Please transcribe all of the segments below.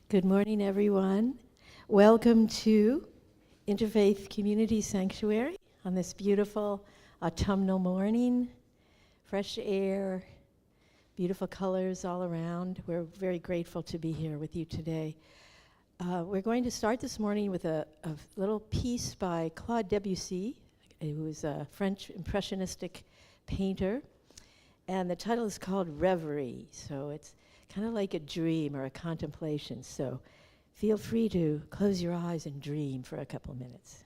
Good morning, everyone. Welcome to Interfaith Community Sanctuary on this beautiful autumnal morning. Fresh air, beautiful colors all around. We're very grateful to be here with you today. We're going to start this morning with a little piece by Claude Debussy, who is a French impressionistic painter. And the title is called Reverie. So it's kind of like a dream or a contemplation. So feel free to close your eyes and dream for a couple minutes.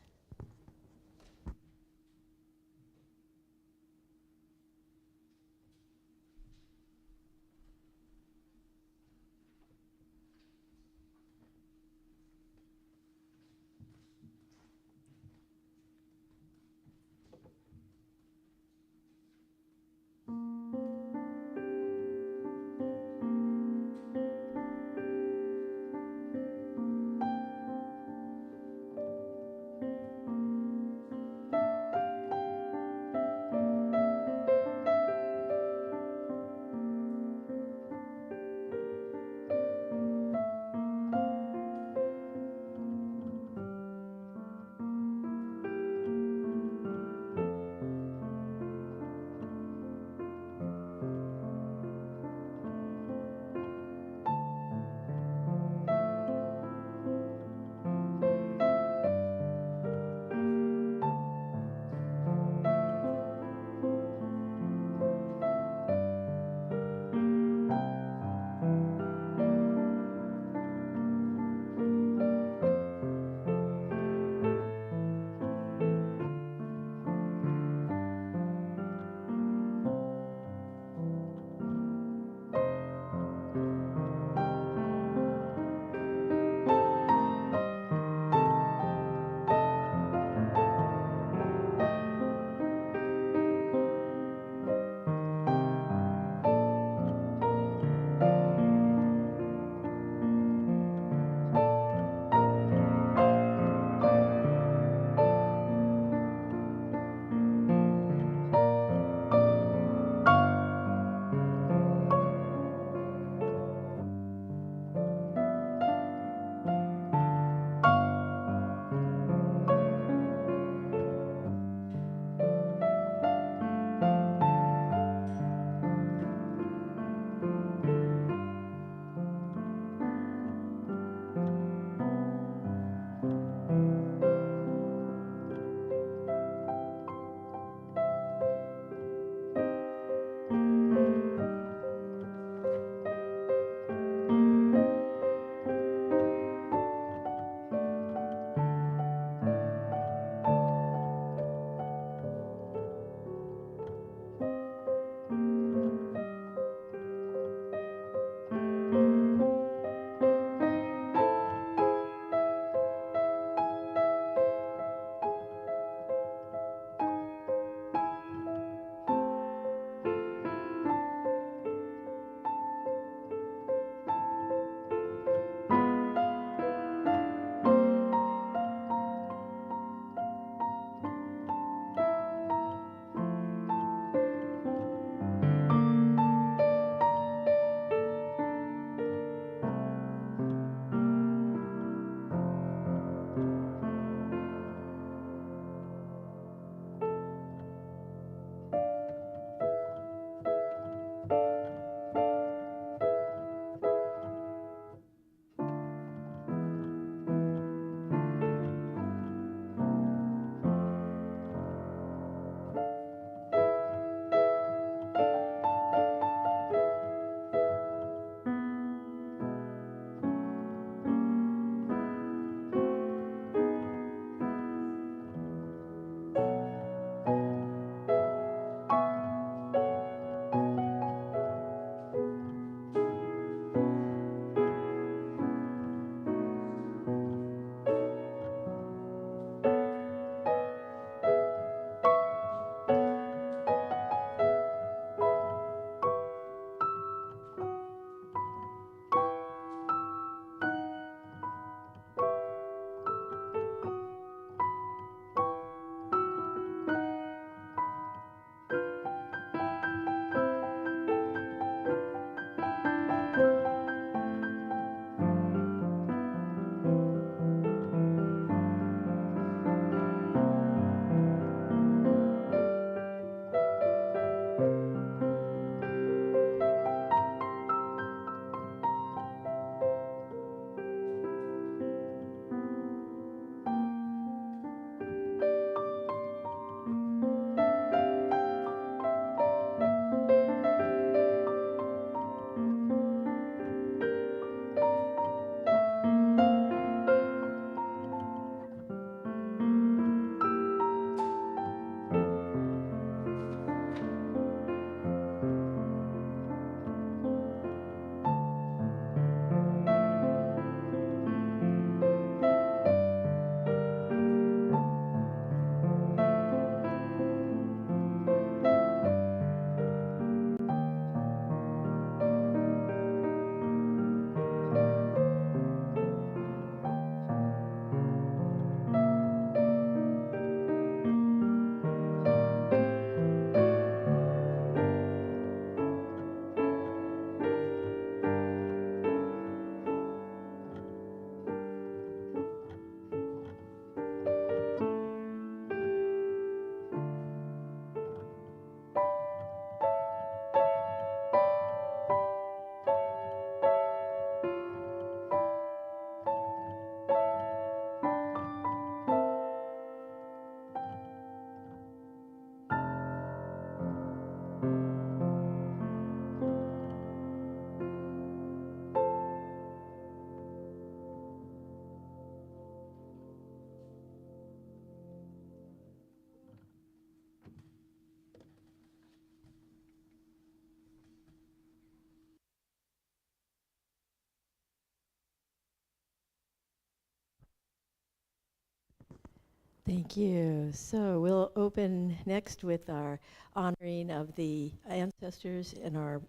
Thank you. So we'll open next with our honoring of the ancestors and our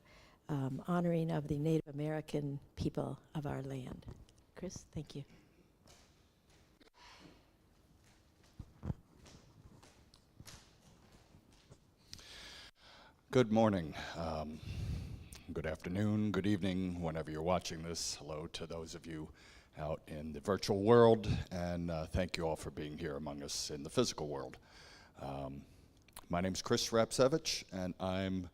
honoring of the Native American people of our land. Chris, thank you. Good morning, good afternoon, good evening, whenever you're watching this. Hello to those of you out in the virtual world, and thank you all for being here among us in the physical world. My name is Chris Rapsevich, and I'm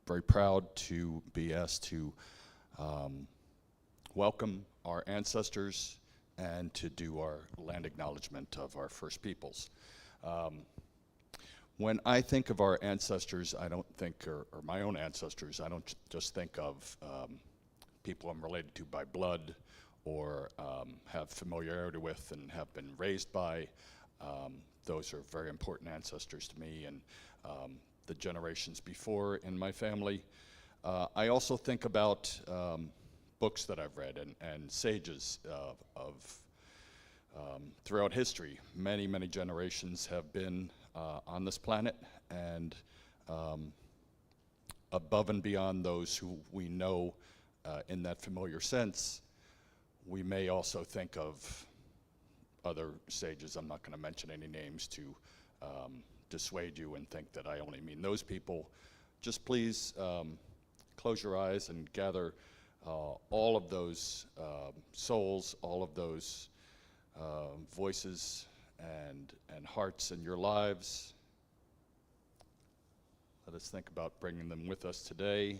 very proud to be asked to welcome our ancestors and to do our land acknowledgement of our First Peoples. When I think of our ancestors, I don't think, or my own ancestors, I don't just think of people I'm related to by blood or have familiarity with and have been raised by. Those are very important ancestors to me and the generations before in my family. I also think about books that I've read and sages of throughout history. Many generations have been on this planet, and above and beyond those who we know in that familiar sense, we may also think of other sages. I'm not going to mention any names to dissuade you and think that I only mean those people. Just please close your eyes and gather all of those souls, all of those voices and hearts in your lives. Let us think about bringing them with us today.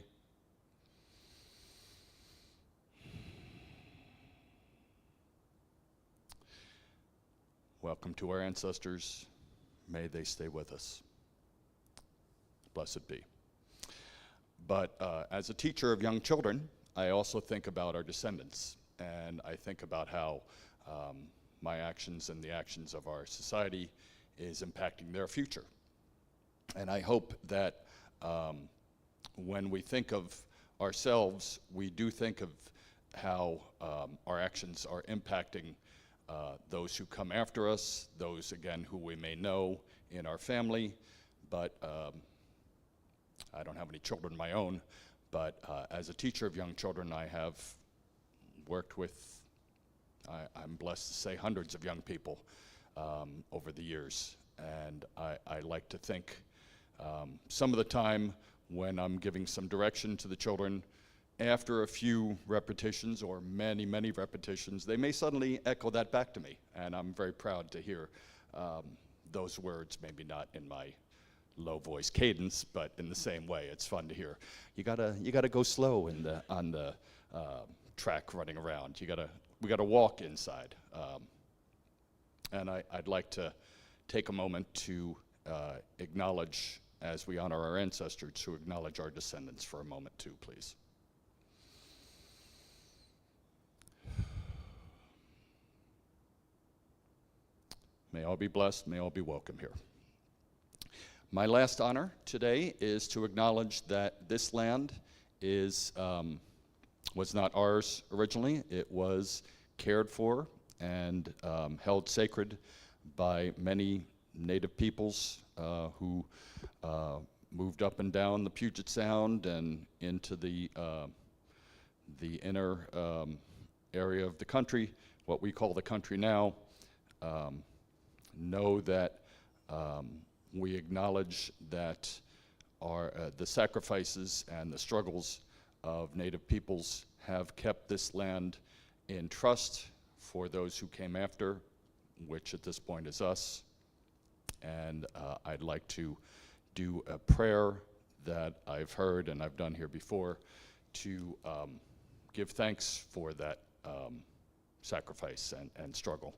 Welcome to our ancestors. May they stay with us. Blessed be. But as a teacher of young children, I also think about our descendants, and I think about how my actions and the actions of our society is impacting their future. And I hope that when we think of ourselves, we do think of how our actions are impacting those who come after us, those, again, who we may know in our family. But I don't have any children of my own, but as a teacher of young children, I have worked with, I'm blessed to say, hundreds of young people over the years. And I like to think some of the time when I'm giving some direction to the children, after a few repetitions or many repetitions, they may suddenly echo that back to me. And I'm very proud to hear those words, maybe not in my low voice cadence, but in the same way. It's fun to hear. You gotta go slow on the track running around. We gotta walk inside. And I'd like to take a moment to acknowledge, as we honor our ancestors, to acknowledge our descendants for a moment too, please. May all be blessed, may all be welcome here. My last honor today is to acknowledge that this land was not ours originally. It was cared for and held sacred by many Native peoples who moved up and down the Puget Sound and into the inner area of the country, what we call the country now. Know that we acknowledge that the sacrifices and the struggles of Native peoples have kept this land in trust for those who came after, which at this point is us. And I'd like to do a prayer that I've heard and I've done here before to give thanks for that sacrifice and struggle.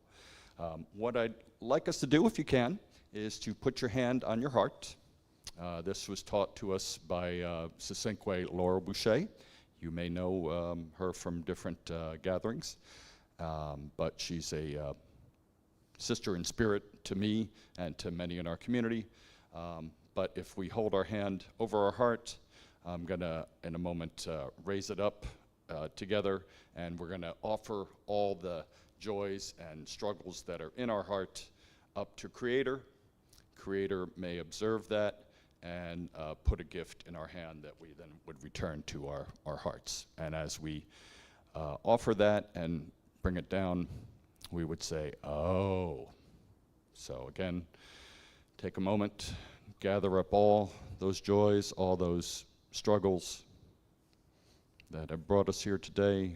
What I'd like us to do, if you can, is to put your hand on your heart. This was taught to us by Sisinque Laura Boucher. You may know her from different gatherings, but she's a sister in spirit to me and to many in our community. But if we hold our hand over our heart, I'm going to, in a moment, raise it up together, and we're going to offer all the joys and struggles that are in our heart up to Creator. Creator may observe that and put a gift in our hand that we then would return to our hearts. And as we offer that and bring it down, we would say, oh. So again, take a moment, gather up all those joys, all those struggles that have brought us here today.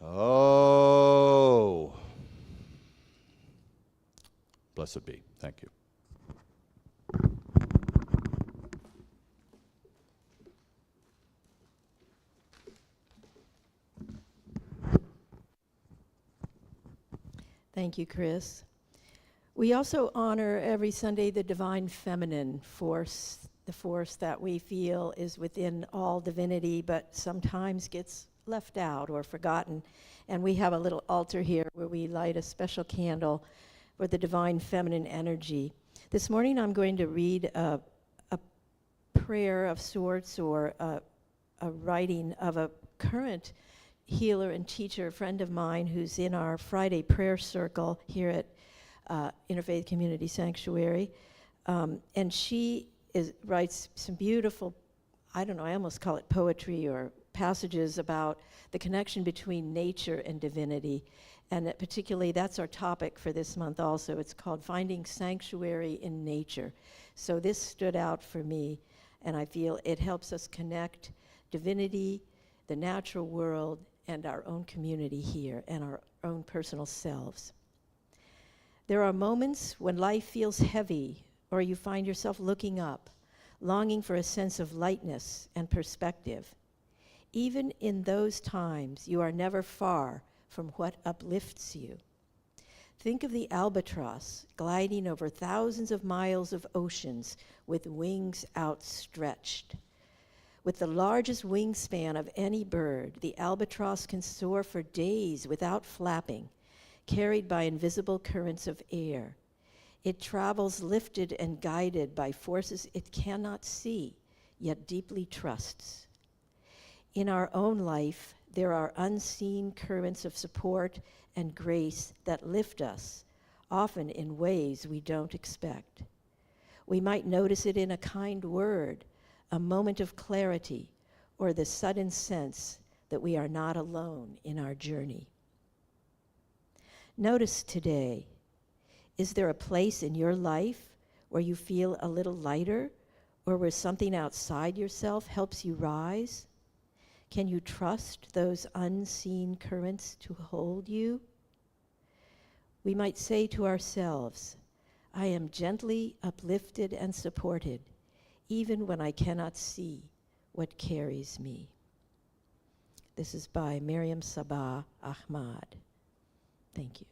Oh. Blessed be. Thank you. Thank you, Chris. We also honor every Sunday the divine feminine force, the force that we feel is within all divinity, but sometimes gets left out or forgotten. And we have a little altar here where we light a special candle for the divine feminine energy. This morning I'm going to read a prayer of sorts, or a writing of a current healer and teacher, a friend of mine who's in our Friday prayer circle here at Interfaith Community Sanctuary. And she writes some beautiful, I don't know, I almost call it poetry or passages about the connection between nature and divinity. And that particularly, that's our topic for this month also. It's called Finding Sanctuary in Nature. So this stood out for me, and I feel it helps us connect divinity, the natural world, and our own community here, and our own personal selves. There are moments when life feels heavy, or you find yourself looking up, longing for a sense of lightness and perspective. Even in those times, you are never far from what uplifts you. Think of the albatross gliding over thousands of miles of oceans with wings outstretched. With the largest wingspan of any bird, the albatross can soar for days without flapping, carried by invisible currents of air. It travels lifted and guided by forces it cannot see, yet deeply trusts. In our own life, there are unseen currents of support and grace that lift us, often in ways we don't expect. We might notice it in a kind word, a moment of clarity, or the sudden sense that we are not alone in our journey. Notice today, is there a place in your life where you feel a little lighter, or where something outside yourself helps you rise? Can you trust those unseen currents to hold you? We might say to ourselves, I am gently uplifted and supported, even when I cannot see what carries me. This is by Miriam Sabah Ahmad. Thank you.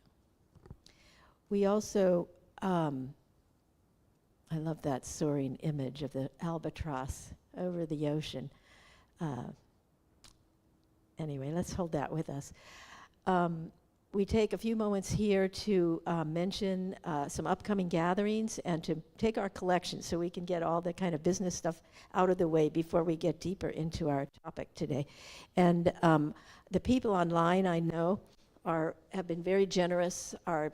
We also, I love that soaring image of the albatross over the ocean. Anyway, let's hold that with us. We take a few moments here to mention some upcoming gatherings and to take our collection so we can get all the kind of business stuff out of the way before we get deeper into our topic today. And the people online, I know, have been very generous. Our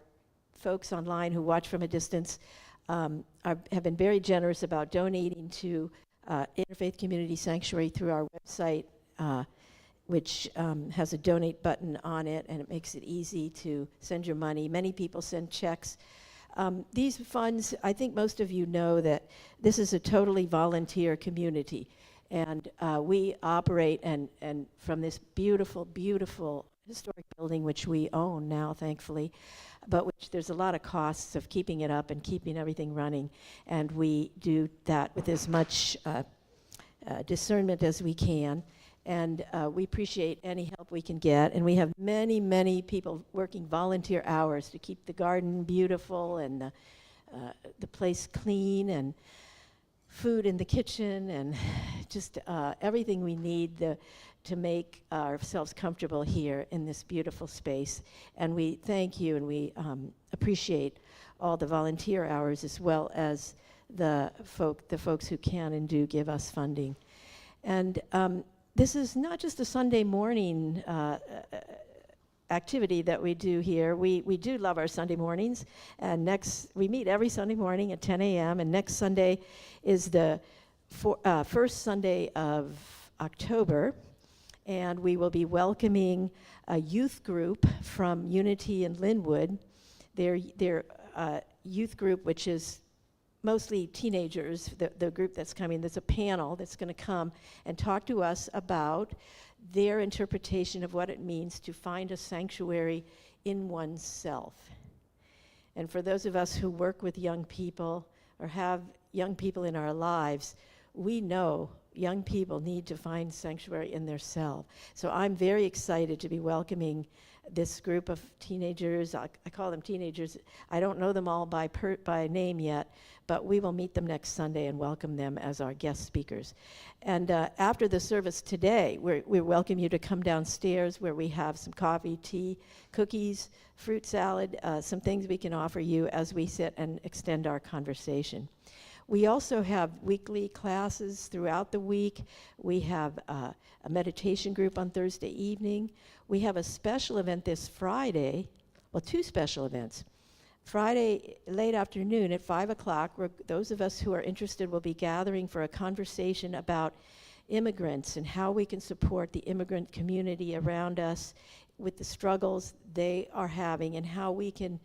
folks online who watch from a distance have been very generous about donating to Interfaith Community Sanctuary through our website, which has a donate button on it, and it makes it easy to send your money. Many people send checks. These funds, I think most of you know that this is a totally volunteer community, and we operate and from this beautiful, beautiful historic building, which we own now, thankfully, but which there's a lot of costs of keeping it up and keeping everything running, and we do that with as much discernment as we can. And we appreciate any help we can get. And we have many, many people working volunteer hours to keep the garden beautiful and the place clean, and food in the kitchen, and just everything we need to make ourselves comfortable here in this beautiful space. And we thank you, and we appreciate all the volunteer hours, as well as the folks who can and do give us funding. And this is not just a Sunday morning activity that we do here. We do love our Sunday mornings, and we meet every Sunday morning at 10 a.m., and next Sunday is the first Sunday of October, and we will be welcoming a youth group from Unity in Linwood. Their youth group, which is mostly teenagers, the group that's coming. There's a panel that's going to come and talk to us about their interpretation of what it means to find a sanctuary in oneself. And for those of us who work with young people or have young people in our lives, we know young people need to find sanctuary in their self. So I'm very excited to be welcoming this group of teenagers. I call them teenagers. I don't know them all by name yet, but we will meet them next Sunday and welcome them as our guest speakers. And after the service today, we welcome you to come downstairs where we have some coffee, tea, cookies, fruit salad, some things we can offer you as we sit and extend our conversation. We also have weekly classes throughout the week. We have a meditation group on Thursday evening. We have a special event this Friday, well, two special events. Friday late afternoon at 5 o'clock, those of us who are interested will be gathering for a conversation about immigrants and how we can support the immigrant community around us with the struggles they are having, and how we can,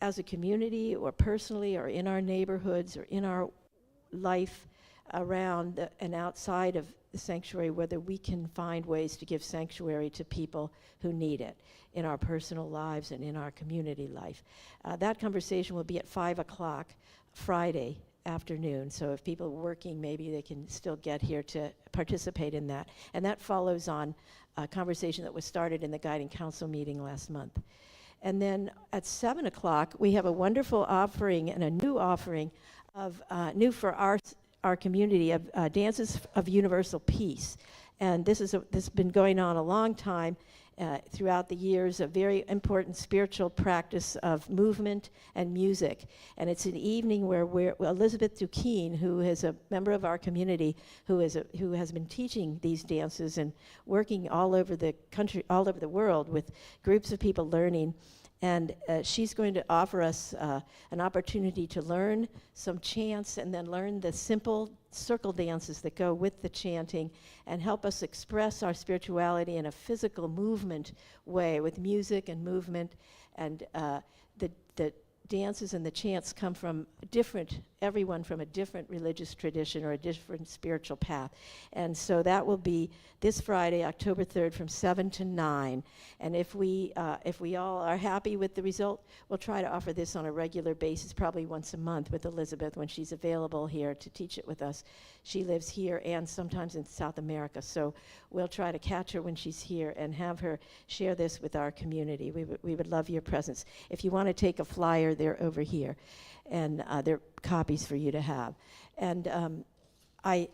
as a community or personally or in our neighborhoods or in our life around and outside of the sanctuary, whether we can find ways to give sanctuary to people who need it in our personal lives and in our community life. That conversation will be at 5 o'clock Friday afternoon. So if people are working, maybe they can still get here to participate in that. And that follows on a conversation that was started in the Guiding Council meeting last month. And then at 7 o'clock, we have a wonderful offering and a new offering of new for our community of Dances of Universal Peace. And this has been going on a long time throughout the years, a very important spiritual practice of movement and music. And it's an evening where Elizabeth Dukeen, who is a member of our community, who has been teaching these dances and working all over the country, all over the world with groups of people learning. And she's going to offer us an opportunity to learn some chants and then learn the simple circle dances that go with the chanting and help us express our spirituality in a physical movement way with music and movement. And the dances and the chants come from everyone from a different religious tradition or a different spiritual path. And so that will be this Friday, October 3rd, from 7 to 9. And if we all are happy with the result, we'll try to offer this on a regular basis, probably once a month with Elizabeth when she's available here to teach it with us. She lives here and sometimes in South America, so we'll try to catch her when she's here and have her share this with our community. We would love your presence. If you want to take a flyer, they're over here, and they're copies for you to have. And I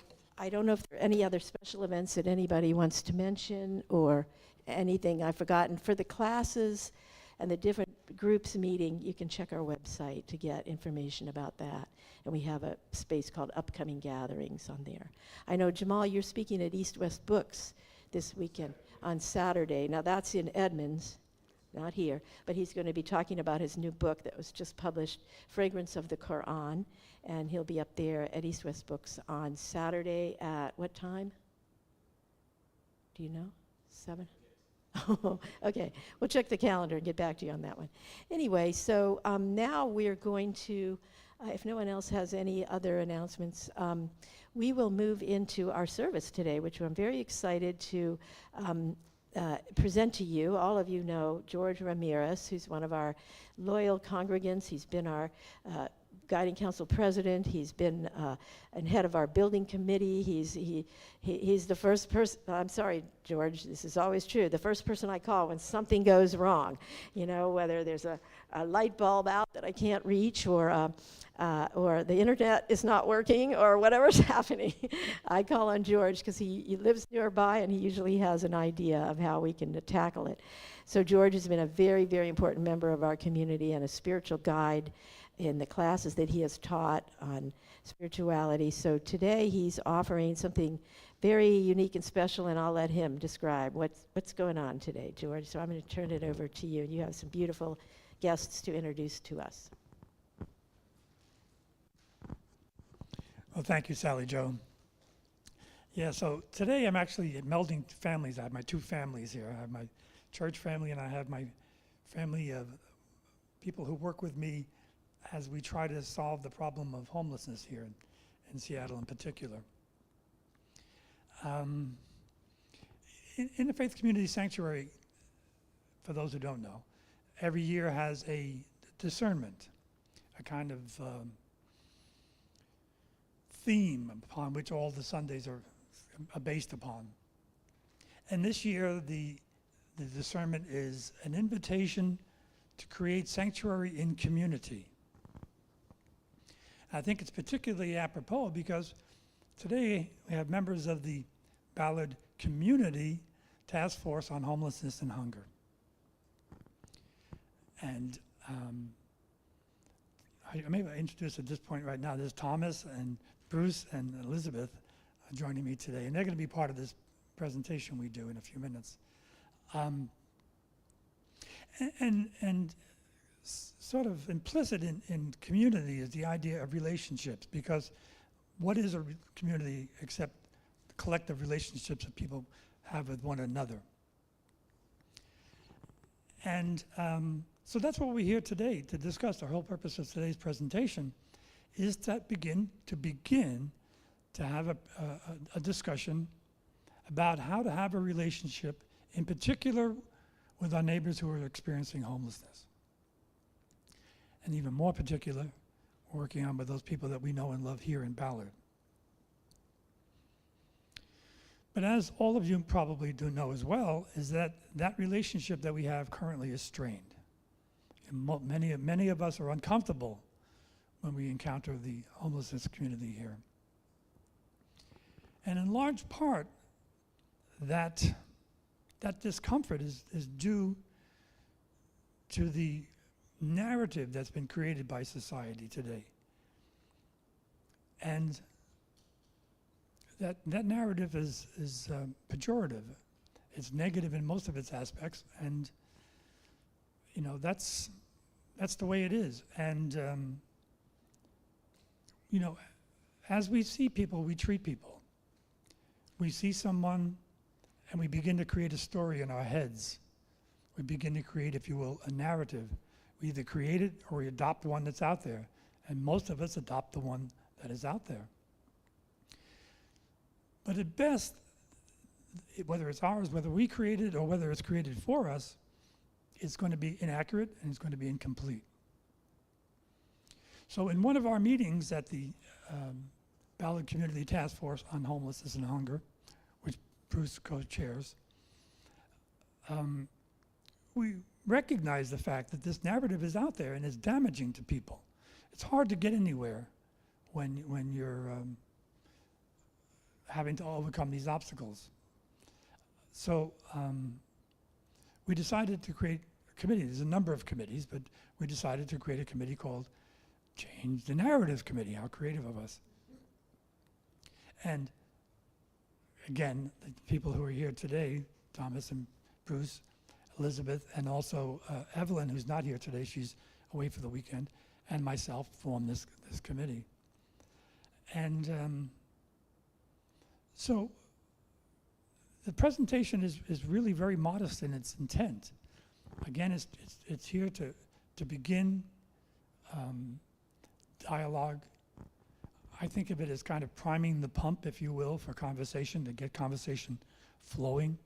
don't know if there are any other special events that anybody wants to mention or anything I've forgotten. For the classes and the different groups meeting, you can check our website to get information about that. And we have a space called Upcoming Gatherings on there. I know, Jamal, you're speaking at East West Books this weekend on Saturday. Now that's in Edmonds, not here, but he's going to be talking about his new book that was just published, Fragrance of the Quran, and he'll be up there at East West Books on Saturday at what time? Do you know? 7? Oh, okay. We'll check the calendar and get back to you on that one. Anyway, so now we're going to, if no one else has any other announcements, we will move into our service today, which I'm very excited to present to you. All of you know George Ramirez, who's one of our loyal congregants. He's been our Guiding Council president. He's been and head of our building committee. He's the first person. I'm sorry, George. This is always true. The first person I call when something goes wrong. You know, whether there's a light bulb out that I can't reach, or the internet is not working, or whatever's happening. I call on George because he lives nearby and he usually has an idea of how we can tackle it. So George has been a very, very important member of our community and a spiritual guide in the classes classes that he has taught on spirituality. So today he's offering something very unique and special, and I'll let him describe what's going on today, George. So I'm going to turn it over to you. You have some beautiful guests to introduce to us. Well, thank you, Sally Jo. Yeah, so today I'm actually melding families. I have my two families here. I have my church family and I have my family of people who work with me as we try to solve the problem of homelessness here in Seattle in particular. Interfaith Community Sanctuary, for those who don't know, every year has a discernment, a kind of theme upon which all the Sundays are based upon. And this year, the discernment is an invitation to create sanctuary in community. I think it's particularly apropos because today we have members of the Ballard Community Task Force on Homelessness and Hunger. And I may introduce at this point right now, there's Thomas and Bruce and Elizabeth joining me today, and they're going to be part of this presentation we do in a few minutes. And sort of implicit in community is the idea of relationships, because what is a community except the collective relationships that people have with one another? And so that's what we're here today to discuss. The whole purpose of today's presentation is to begin to have a discussion about how to have a relationship, in particular with our neighbors who are experiencing homelessness. And even more particular, working on with those people that we know and love here in Ballard. But as all of you probably do know as well, is that relationship that we have currently is strained. And many of us are uncomfortable when we encounter the homelessness community here. And in large part, that discomfort is due to the narrative that's been created by society today. And that narrative is pejorative. It's negative in most of its aspects, and you know that's the way it is. And you know, as we see people, we treat people. We see someone, and we begin to create a story in our heads. We begin to create, if you will, a narrative. We either create it or we adopt one that's out there, and most of us adopt the one that is out there. But at best, whether it's ours, whether we create it or whether it's created for us, it's going to be inaccurate and it's going to be incomplete. So in one of our meetings at the Ballard Community Task Force on Homelessness and Hunger, which Bruce co-chairs, we recognize the fact that this narrative is out there and is damaging to people. It's hard to get anywhere when you're having to overcome these obstacles. So we decided to create a committee. There's a number of committees, but we decided to create a committee called Change the Narrative Committee. How creative of us. And again, the people who are here today, Thomas and Bruce, Elizabeth, and also Evelyn, who's not here today, she's away for the weekend, and myself formed this committee. And so the presentation is really very modest in its intent. Again, it's here to begin dialogue. I think of it as kind of priming the pump, if you will, for conversation, to get conversation flowing.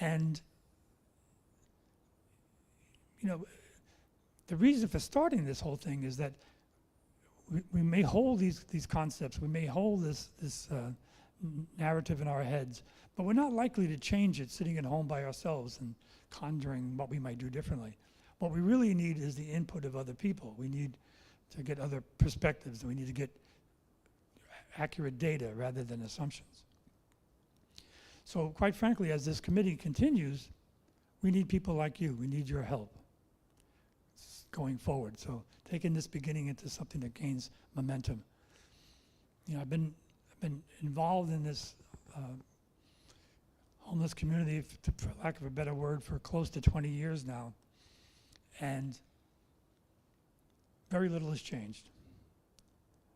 And, you know, the reason for starting this whole thing is that we may hold these concepts, we may hold this narrative in our heads, but we're not likely to change it sitting at home by ourselves and conjuring what we might do differently. What we really need is the input of other people. We need to get other perspectives, and we need to get accurate data rather than assumptions. So quite frankly, as this committee continues, we need people like you. We need your help. going forward. So taking this beginning into something that gains momentum. You know, I've been involved in this homeless community, for lack of a better word, for close to 20 years now, and very little has changed.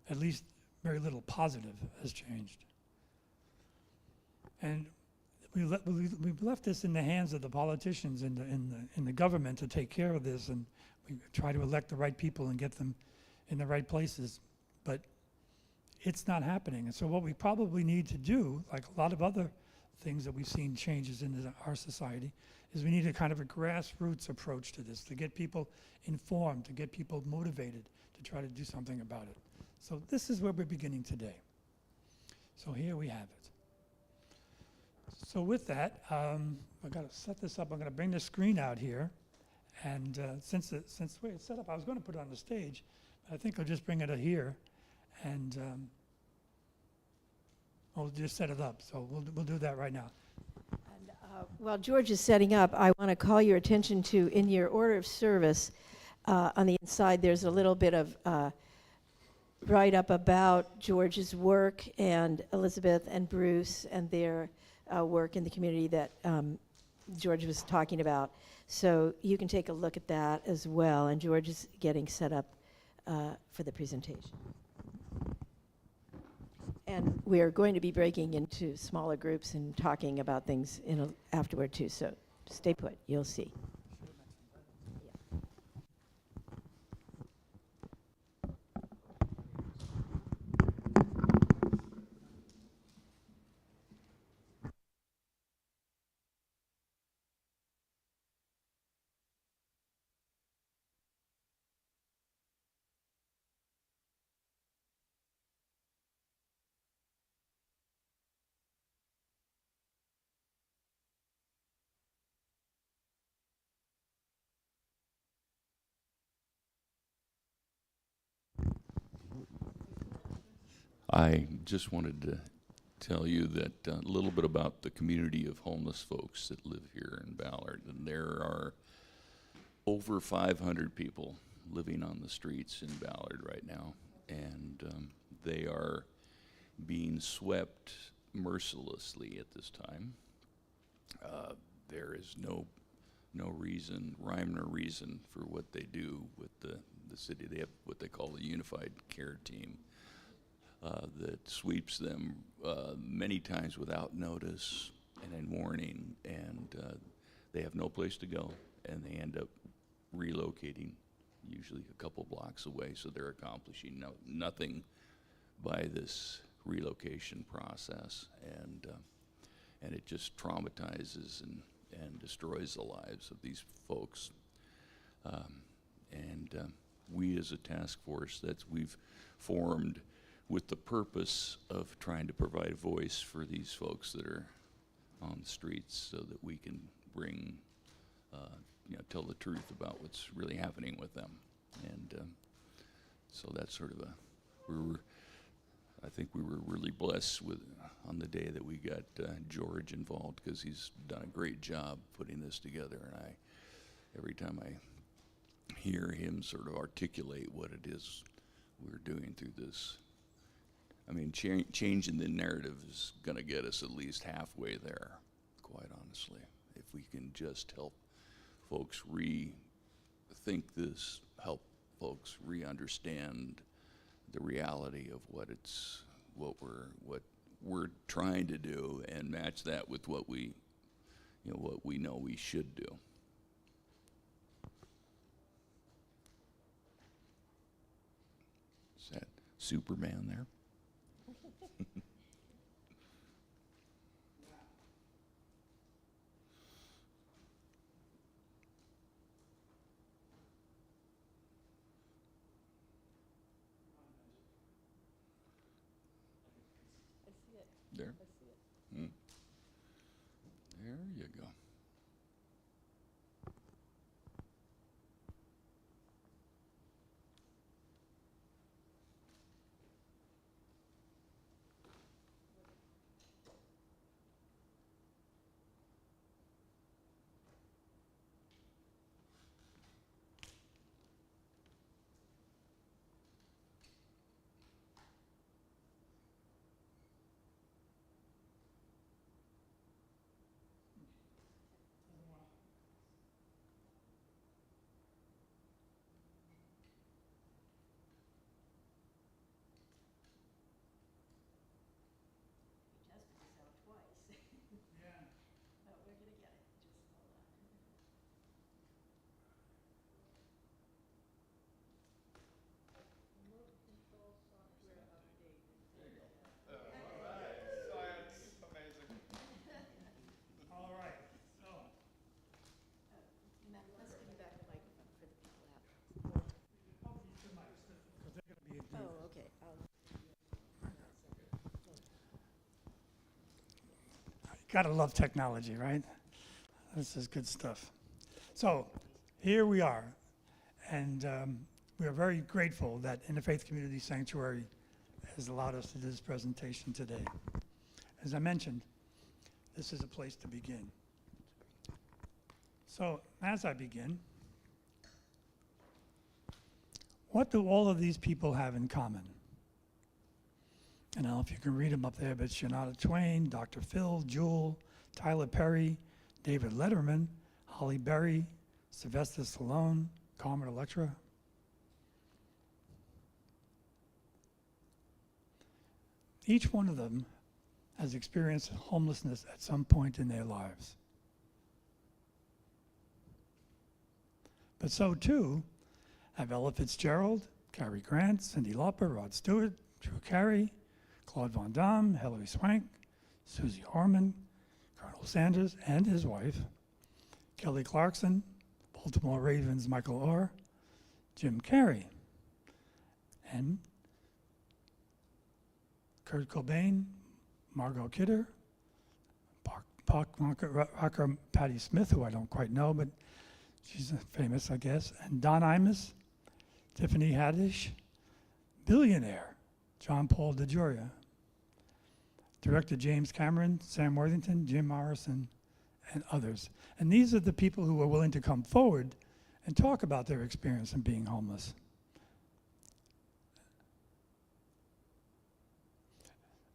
At least very little positive has changed. And we've left this in the hands of the politicians and in the government to take care of this, and we try to elect the right people and get them in the right places, but it's not happening. And so what we probably need to do, like a lot of other things that we've seen changes in our society, is we need a kind of a grassroots approach to this, to get people informed, to get people motivated to try to do something about it. So this is where we're beginning today. So here we have it. So with that, I've got to set this up. I'm going to bring the screen out here. And since the way it's set up, I was going to put it on the stage. But I think I'll just bring it here. And we'll just set it up. So we'll do that right now. And, while George is setting up, I want to call your attention to, in your order of service, on the inside, there's a little bit of write-up about George's work and Elizabeth and Bruce and their work in the community that George was talking about. So you can take a look at that as well. And George is getting set up for the presentation. And we're going to be breaking into smaller groups and talking about things afterward too. So stay put, you'll see. I just wanted to tell you that a little bit about the community of homeless folks that live here in Ballard. And there are over 500 people living on the streets in Ballard right now. And they are being swept mercilessly at this time. There is no reason, rhyme or reason for what they do with the city. They have what they call the Unified Care Team. That sweeps them many times without notice and in warning, and they have no place to go, and they end up relocating, usually a couple blocks away, so they're accomplishing nothing by this relocation process, and it just traumatizes and destroys the lives of these folks. We as a task force that we've formed with the purpose of trying to provide voice for these folks that are on the streets so that we can bring, tell the truth about what's really happening with them. And so that's sort of I think we were really blessed on the day that we got George involved, because he's done a great job putting this together. And every time I hear him sort of articulate what it is we're doing through this, I mean, changing the narrative is going to get us at least halfway there, quite honestly. If we can just help folks rethink this, help folks re-understand the reality of what we're trying to do, and match that with what we know we should do. Is that Superman there? There? There you go. Gotta love technology, right? This is good stuff. So here we are, and we are very grateful that Interfaith Community Sanctuary has allowed us to do this presentation today. As I mentioned, this is a place to begin. So as I begin, what do all of these people have in common? I don't know if you can read them up there, but Shania Twain, Dr. Phil, Jewel, Tyler Perry, David Letterman, Holly Berry, Sylvester Stallone, Carmen Electra. Each one of them has experienced homelessness at some point in their lives. But so too have Ella Fitzgerald, Cary Grant, Cyndi Lauper, Rod Stewart, Drew Carey, Claude Van Damme, Hilary Swank, Susie Orman, Colonel Sanders and his wife, Kelly Clarkson, Baltimore Ravens Michael Orr, Jim Carrey, and Kurt Cobain, Margot Kidder, Park rocker Patti Smith, who I don't quite know, but she's famous, I guess, and Don Imus, Tiffany Haddish, billionaire John Paul DeJoria, director James Cameron, Sam Worthington, Jim Morrison, and others. And these are the people who are willing to come forward and talk about their experience in being homeless.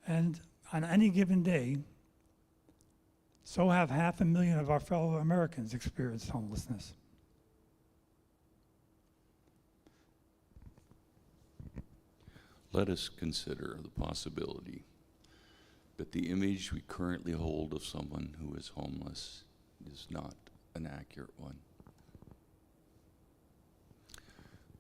And on any given day, so have 500,000 of our fellow Americans experienced homelessness. Let us consider the possibility that the image we currently hold of someone who is homeless is not an accurate one.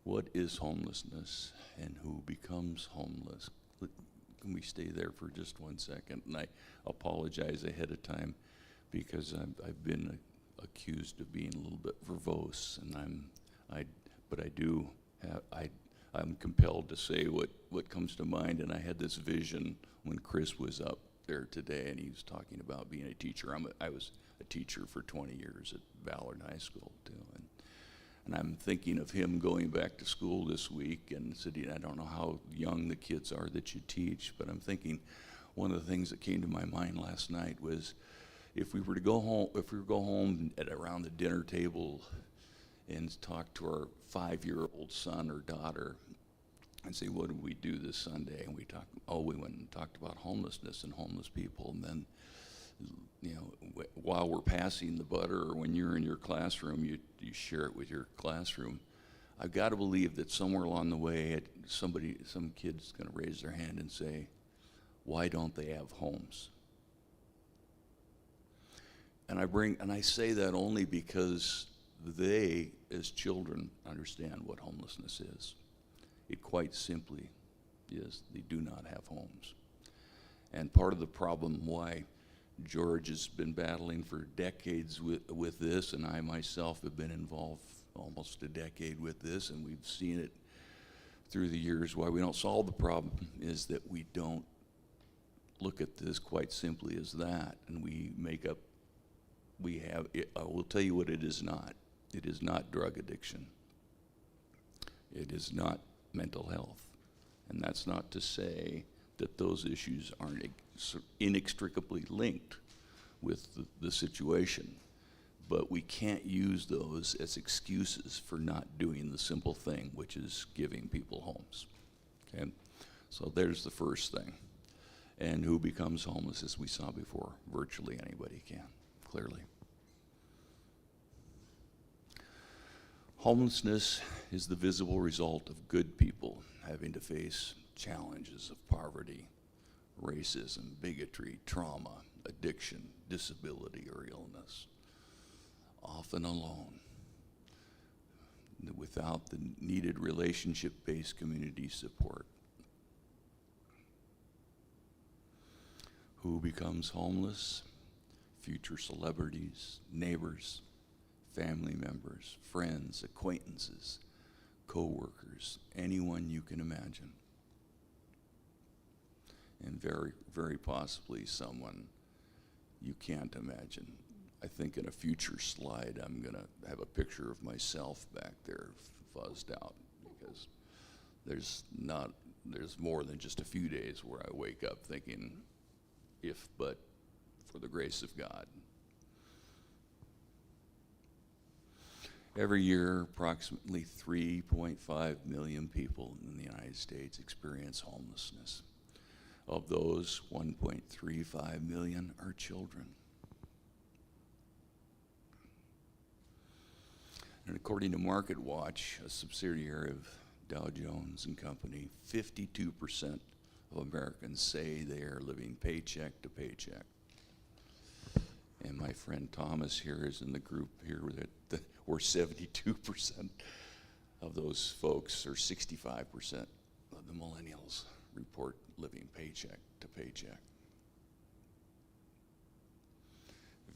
What is homelessness and who becomes homeless? Can we stay there for just 1 second? And I apologize ahead of time because I've been accused of being a little bit verbose, and I'm compelled to say what comes to mind. And I had this vision when Chris was up there today, and he was talking about being a teacher. I was a teacher for 20 years at Ballard High School too, and I'm thinking of him going back to school this week and sitting. I don't know how young the kids are that you teach, but I'm thinking one of the things that came to my mind last night was if we were to go home at around the dinner table and talk to our 5-year-old son or daughter and say, what did we do this Sunday? And we went and talked about homelessness and homeless people. And then, while we're passing the butter, or when you're in your classroom, you share it with your classroom. I've got to believe that somewhere along the way, some kid's going to raise their hand and say, why don't they have homes? And I say that only because they, as children, understand what homelessness is. It quite simply is they do not have homes. And part of the problem why George has been battling for decades with this, and I myself have been involved almost a decade with this, and we've seen it through the years, why we don't solve the problem is that we don't look at this quite simply as that, and I will tell you what it is not. It is not drug addiction. It is not mental health. And that's not to say that those issues aren't inextricably linked with the situation. But we can't use those as excuses for not doing the simple thing, which is giving people homes. Okay? So there's the first thing. And who becomes homeless, as we saw before? Virtually anybody can, clearly. Homelessness is the visible result of good people having to face challenges of poverty, racism, bigotry, trauma, addiction, disability, or illness, often alone, without the needed relationship-based community support. Who becomes homeless? Future celebrities, neighbors, family members, friends, acquaintances, co-workers, anyone you can imagine. And very, very possibly someone you can't imagine. I think in a future slide, I'm going to have a picture of myself back there fuzzed out, because there's more than just a few days where I wake up thinking, if but for the grace of God. Every year, approximately 3.5 million people in the United States experience homelessness. Of those, 1.35 million are children. And according to MarketWatch, a subsidiary of Dow Jones and Company, 52% of Americans say they are living paycheck to paycheck. And my friend Thomas here is in the group here where 72% of those folks, or 65% of the millennials, report living paycheck to paycheck.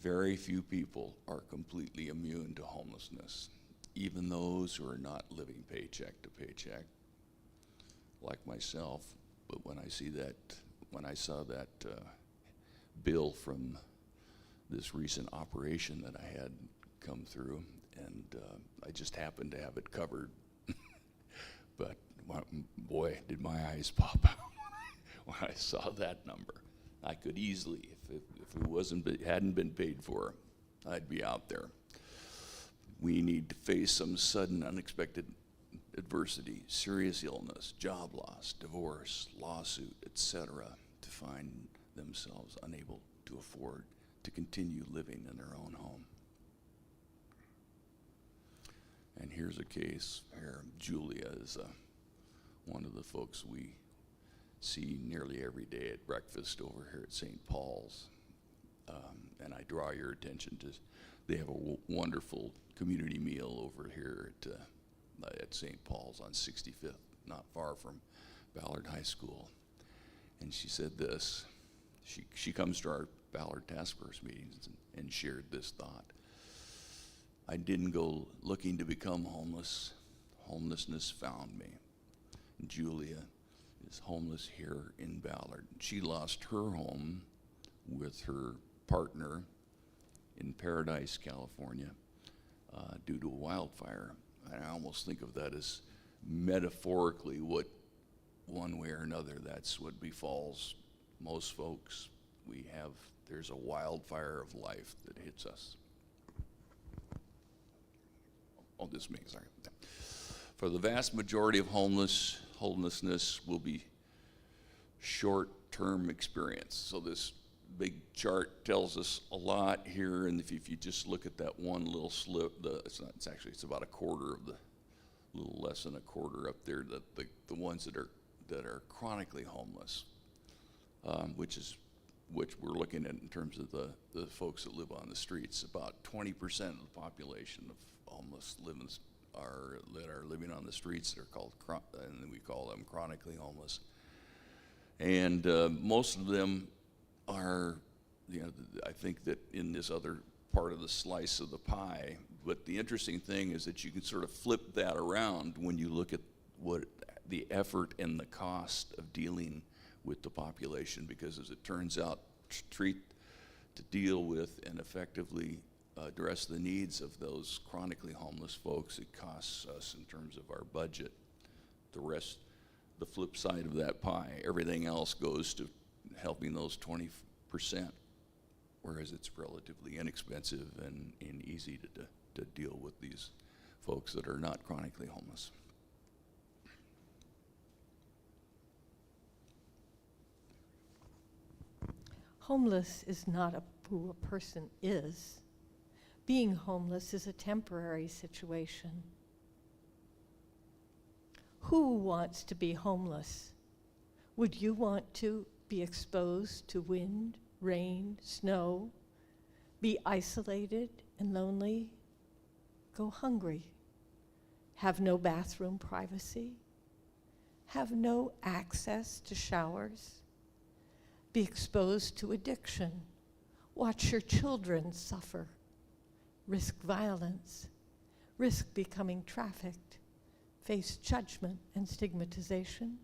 Very few people are completely immune to homelessness, even those who are not living paycheck to paycheck, like myself. But when I saw that bill from this recent operation that I had come through, and I just happened to have it covered, but boy, did my eyes pop out when I saw that number. I could easily, if it hadn't been paid for, I'd be out there. We need to face some sudden, unexpected adversity, serious illness, job loss, divorce, lawsuit, etc., to find themselves unable to afford to continue living in their own home. And here's a case here. Julia is one of the folks we see nearly every day at breakfast over here at St. Paul's. And I draw your attention to, they have a wonderful community meal over here at St. Paul's on 65th, not far from Ballard High School. And she said this, she comes to our Ballard Task Force meetings and shared this thought. I didn't go looking to become homeless. Homelessness found me. Julia is homeless here in Ballard. She lost her home with her partner in Paradise, California, due to a wildfire. And I almost think of that as metaphorically what, one way or another, that's what befalls most folks. There's a wildfire of life that hits us. Oh, this me, sorry. For the vast majority of homelessness will be short-term experience. So this big chart tells us a lot here, and if you just look at that one little slip, it's about a quarter of little less than a quarter up there, that the ones that are chronically homeless, which we're looking at in terms of the folks that live on the streets. About 20% of the population of homeless that are living on the streets that are called, and we call them chronically homeless. And most of them are, I think that in this other part of the slice of the pie. But the interesting thing is that you can sort of flip that around when you look at what the effort and the cost of dealing with the population, because as it turns out, to deal with and effectively address the needs of those chronically homeless folks, it costs us in terms of our budget. The flip side of that pie, everything else goes to helping those 20%, whereas it's relatively inexpensive and easy to deal with these folks that are not chronically homeless. Homeless is not who a person is. Being homeless is a temporary situation. Who wants to be homeless? Would you want to be exposed to wind, rain, snow, be isolated and lonely, go hungry, have no bathroom privacy, have no access to showers, be exposed to addiction, watch your children suffer, risk violence, risk becoming trafficked, face judgment and stigmatization?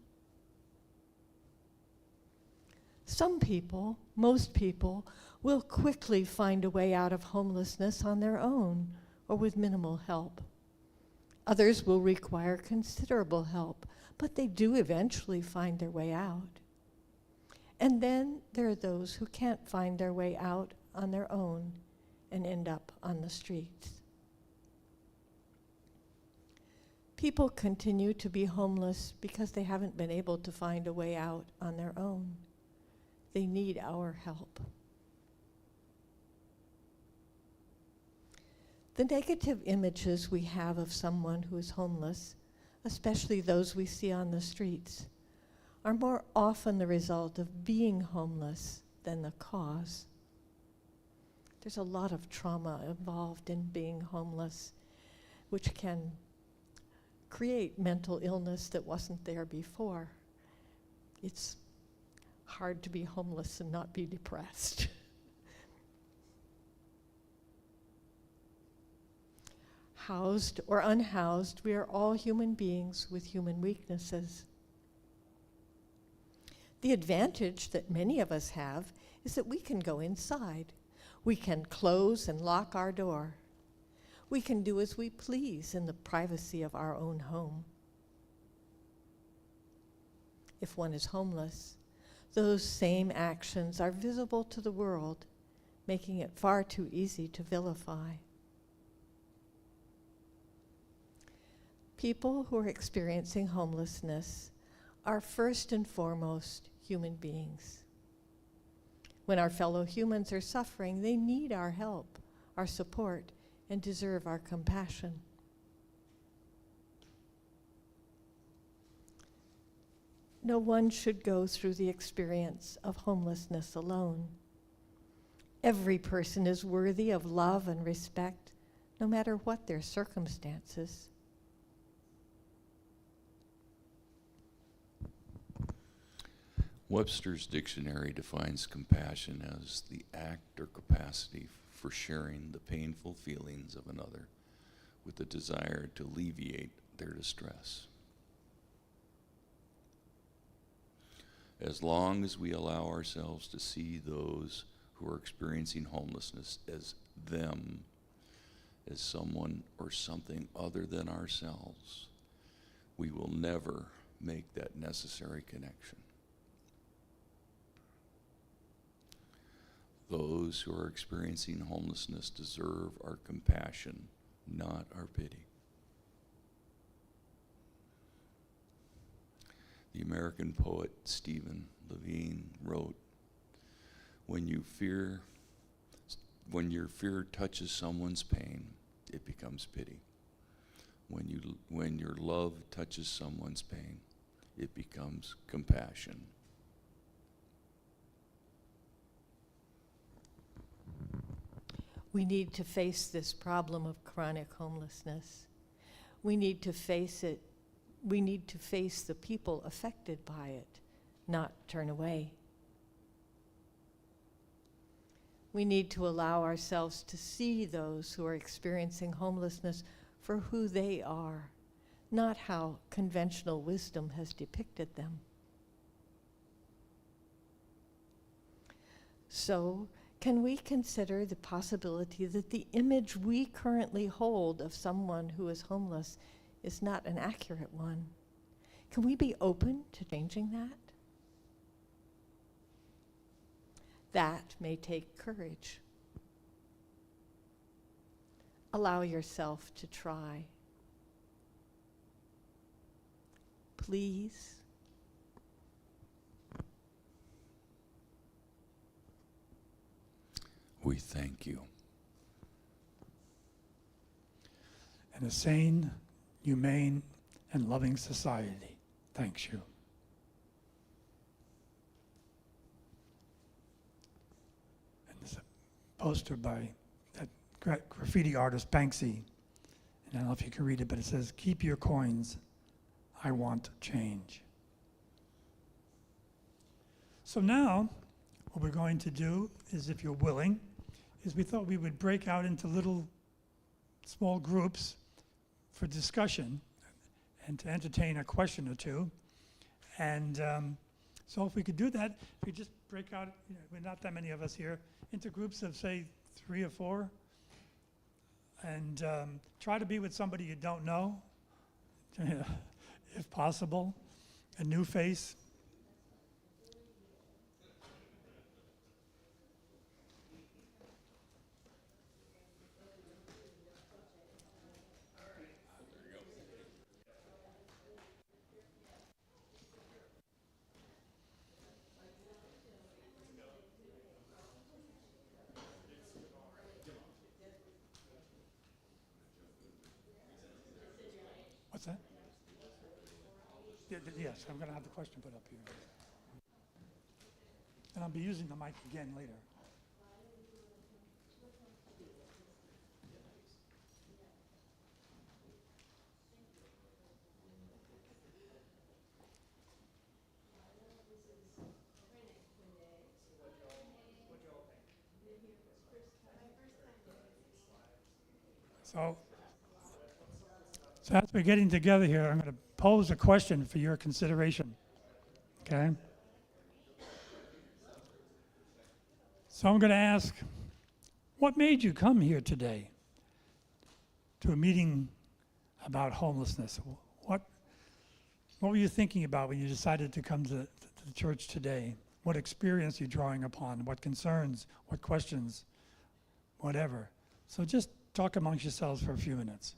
Some people, most people, will quickly find a way out of homelessness on their own or with minimal help. Others will require considerable help, but they do eventually find their way out. And then there are those who can't find their way out on their own and end up on the streets. People continue to be homeless because they haven't been able to find a way out on their own. They need our help. The negative images we have of someone who is homeless, especially those we see on the streets, are more often the result of being homeless than the cause. There's a lot of trauma involved in being homeless, which can create mental illness that wasn't there before. It's hard to be homeless and not be depressed. Housed or unhoused, we are all human beings with human weaknesses. The advantage that many of us have is that we can go inside. We can close and lock our door. We can do as we please in the privacy of our own home. If one is homeless, those same actions are visible to the world, making it far too easy to vilify. People who are experiencing homelessness are first and foremost human beings. When our fellow humans are suffering, they need our help, our support, and deserve our compassion. No one should go through the experience of homelessness alone. Every person is worthy of love and respect, no matter what their circumstances. Webster's dictionary defines compassion as the act or capacity for sharing the painful feelings of another with the desire to alleviate their distress. As long as we allow ourselves to see those who are experiencing homelessness as them, as someone or something other than ourselves, we will never make that necessary connection. Those who are experiencing homelessness deserve our compassion, not our pity. The American poet Stephen Levine wrote, when your fear touches someone's pain, it becomes pity. When your love touches someone's pain, it becomes compassion. We need to face this problem of chronic homelessness. We need to face it. We need to face the people affected by it, not turn away. We need to allow ourselves to see those who are experiencing homelessness for who they are, not how conventional wisdom has depicted them. So, can we consider the possibility that the image we currently hold of someone who is homeless is not an accurate one? Can we be open to changing that? That may take courage. Allow yourself to try. Please. We thank you. And a sane, humane, and loving society thanks you. And there's a poster by that graffiti artist Banksy. And I don't know if you can read it, but it says, "Keep your coins. I want change." So now, what we're going to do is, if you're willing, is we thought we would break out into little small groups for discussion and to entertain a question or two. And So if we could do that, if we just break out, we're not that many of us here, into groups of, say, 3 or 4, and try to be with somebody you don't know, if possible, a new face. What's that? Yes, I'm going to have the question put up here. And I'll be using the mic again later. So, as we're getting together here, I'm going to pose a question for your consideration. Okay? So I'm going to ask, what made you come here today to a meeting about homelessness? What were you thinking about when you decided to come to the church today? What experience are you drawing upon? What concerns? What questions? Whatever. So just talk amongst yourselves for a few minutes.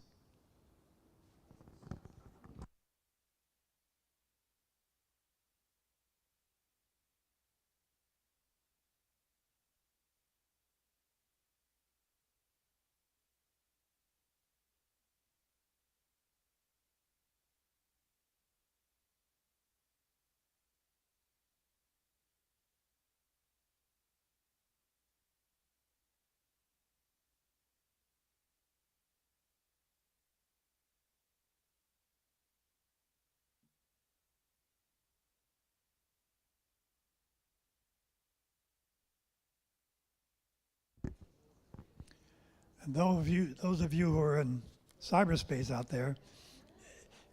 And those of you who are in cyberspace out there,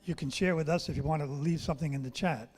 you can share with us if you want to leave something in the chat.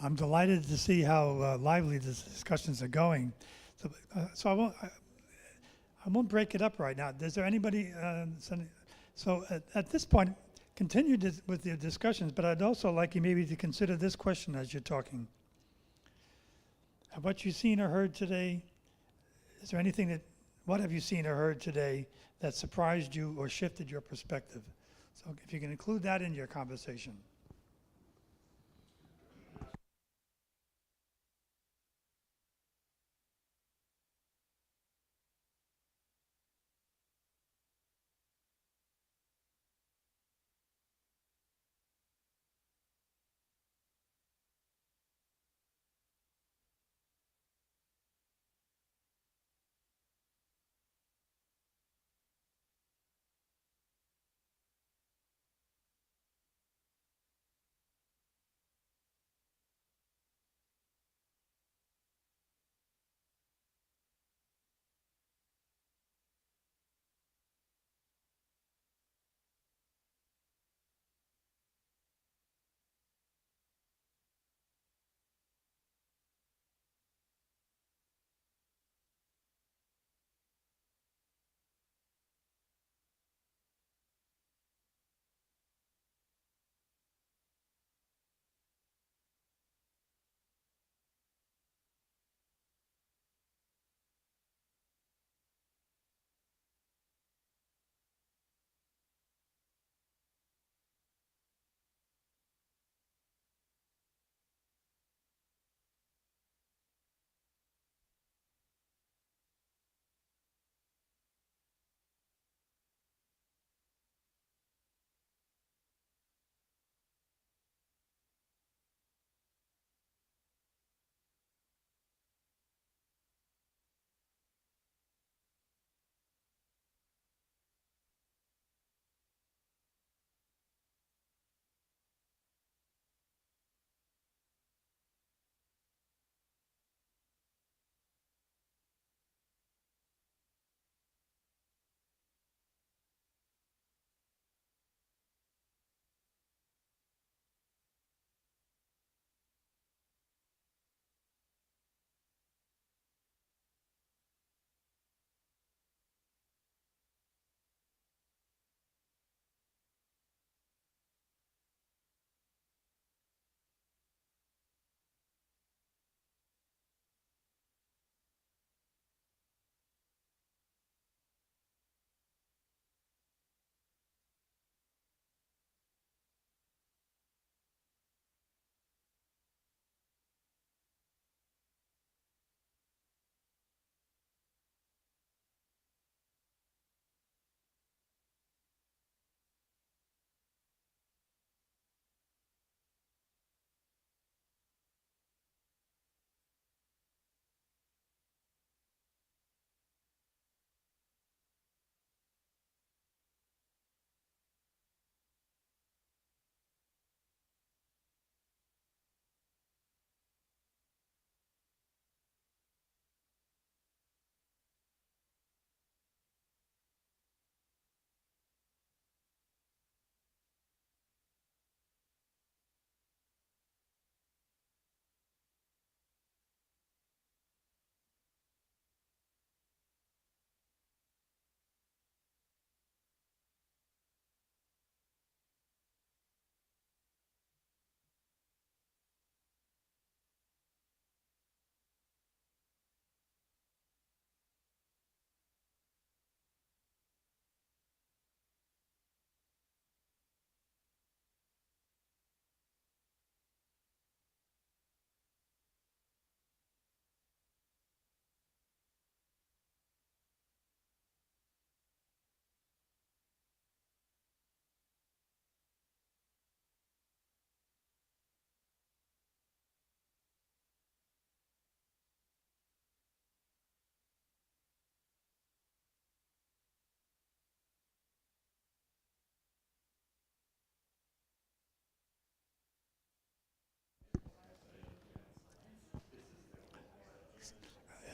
I'm delighted to see how lively the discussions are going. So I won't break it up right now. Is there anybody? So at this point, continue with your discussions, but I'd also like you maybe to consider this question as you're talking. Have what you've seen or heard today, is there anything what have you seen or heard today that surprised you or shifted your perspective? So if you can include that in your conversation.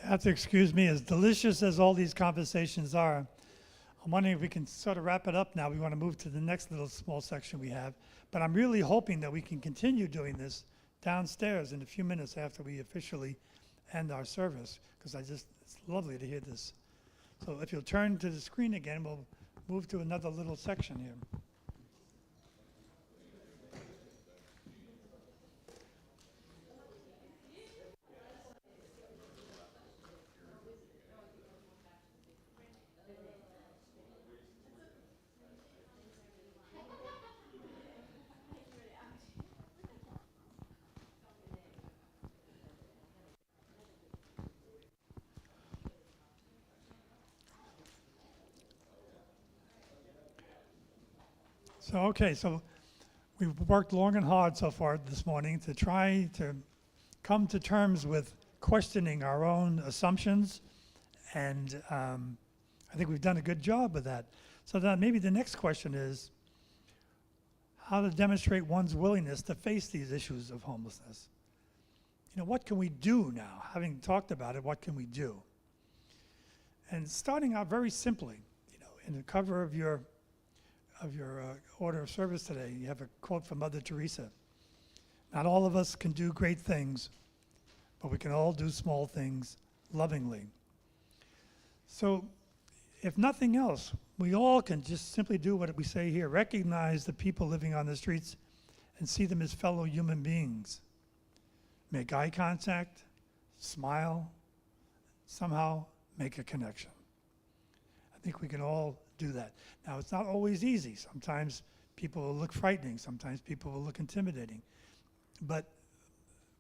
You have to excuse me, as delicious as all these conversations are, I'm wondering if we can sort of wrap it up now. We want to move to the next little small section we have. But I'm really hoping that we can continue doing this downstairs in a few minutes after we officially end our service, because it's lovely to hear this. So if you'll turn to the screen again, we'll move to another little section here. So we've worked long and hard so far this morning to try to come to terms with questioning our own assumptions, and I think we've done a good job of that. So that maybe the next question is how to demonstrate one's willingness to face these issues of homelessness. You know, what can we do now? Having talked about it, what can we do? And starting out very simply, you know, in the cover of your order of service today, you have a quote from Mother Teresa. Not all of us can do great things, but we can all do small things lovingly. So if nothing else, we all can just simply do what we say here, recognize the people living on the streets and see them as fellow human beings. Make eye contact, smile, somehow make a connection. I think we can all do that. Now, it's not always easy. Sometimes people will look frightening. Sometimes people will look intimidating. But